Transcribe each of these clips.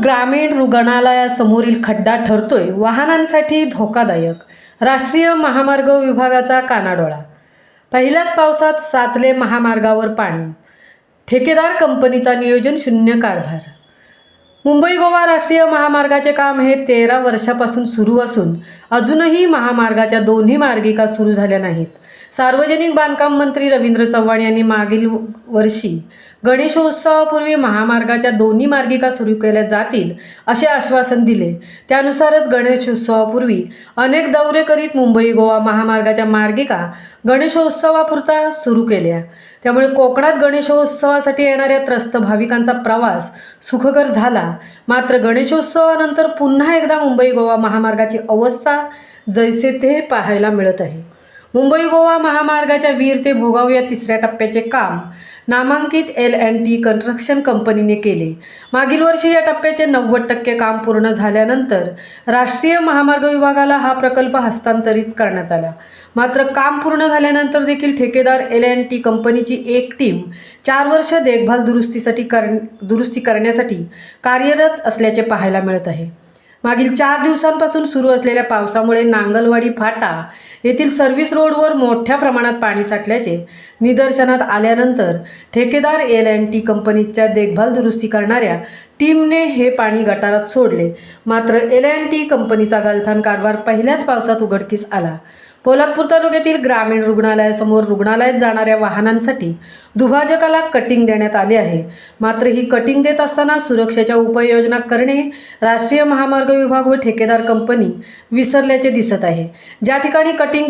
ग्रामीण रुग्णालयासमोरील खड्डा ठरतोय वाहनांसाठी धोकादायक. राष्ट्रीय महामार्ग विभागाचा कानाडोळा. पहिल्याच पावसात साचले महामार्गावर पाणी. ठेकेदार कंपनीचा नियोजन शून्य कारभार. मुंबई गोवा राष्ट्रीय महामार्गाचे काम हे 13 वर्षापासून सुरू असून अजूनही महामार्गाच्या दोन्ही मार्गिका सुरू झाल्या नाहीत. सार्वजनिक बांधकाम मंत्री रवींद्र चव्हाण यांनी मागील वर्षी गणेशोत्सवापूर्वी महामार्गाच्या दोन्ही मार्गिका सुरू केल्या जातील असे आश्वासन दिले. त्यानुसारच गणेशोत्सवापूर्वी अनेक दौरे करीत मुंबई गोवा महामार्गाच्या मार्गिका गणेशोत्सवापुरता सुरू केल्या. त्यामुळे कोकणात गणेशोत्सवासाठी येणाऱ्या त्रस्त भाविकांचा प्रवास सुखकर झाला. मात्र गणेशोत्सवानंतर पुन्हा एकदा मुंबई गोवा महामार्गाची अवस्था जैसे ते पाहायला मिळत आहे. मुंबई गोवा महामार्गाच्या वीर ते भोगाव या तिसऱ्या टप्प्याचे काम नामांकित L&T कन्स्ट्रक्शन कंपनीने केले. मागील वर्षी या टप्प्याचे 90% काम पूर्ण झाल्यानंतर राष्ट्रीय महामार्ग विभागाला हा प्रकल्प हस्तांतरित करण्यात आला. मात्र काम पूर्ण झाल्यानंतर देखील ठेकेदार L&T कंपनीची एक टीम 4 वर्ष देखभाल दुरुस्ती करण्यासाठी कार्यरत असल्याचे पाहायला मिळत आहे. मागील 4 दिवसांपासून सुरू असलेल्या पावसामुळे नांगलवाडी फाटा येथील सर्व्हिस रोडवर मोठ्या प्रमाणात पाणी साठल्याचे निदर्शनात आल्यानंतर ठेकेदार L&T कंपनीच्या देखभाल दुरुस्ती करणाऱ्या टीमने हे पाणी गटारात सोडले. मात्र L&T कंपनीचा गलथान कारभार पहिल्याच पावसात उघडकीस आला. पोलादपूर तालुक्यातील ग्रामीण रुग्णालयासमोर रुग्णालयात जाणाऱ्या वाहनांसाठी दुभाजकाला कटिंग देण्यात आले आहे. मात्र ही कटिंग देत असताना सुरक्षेच्या उपाययोजना करणे राष्ट्रीय महामार्ग विभाग व ठेकेदार कंपनी विसरल्याचे दिसत आहे. ज्या ठिकाणी कटिंग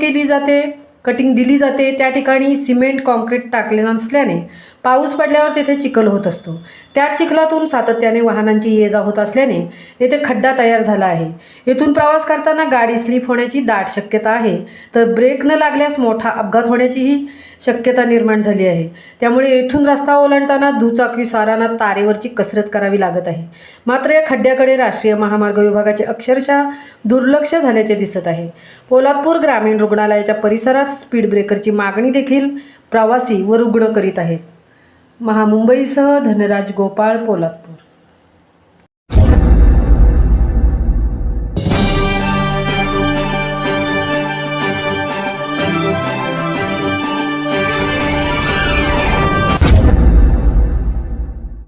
दिली जाते त्या ठिकाणी सिमेंट कॉन्क्रीट टाकले नसल्याने पाऊस पडल्यावर तेथे चिखल होत असतो. त्याच चिखलातून सातत्याने वाहनांची ये जा होत असल्याने येथे खड्डा तयार झाला आहे. येथून प्रवास करताना गाडी स्लिप होण्याची दाट शक्यता आहे, तर ब्रेक न लागल्यास मोठा अपघात होण्याचीही शक्यता निर्माण झाली आहे. त्यामुळे येथून रस्ता ओलांडताना दुचाकीस्वारांना तारेवरची कसरत करावी लागत आहे. मात्र या खड्ड्याकडे राष्ट्रीय महामार्ग विभागाचे अक्षरशः दुर्लक्ष झाल्याचे दिसत आहे. पोलादपूर ग्रामीण रुग्णालयाच्या परिसरात स्पीड ब्रेकरची मागणी देखील प्रवासी व रुग्ण करीत आहेत. महामुंबईसह धनराज गोपाळ, पोलादपूर.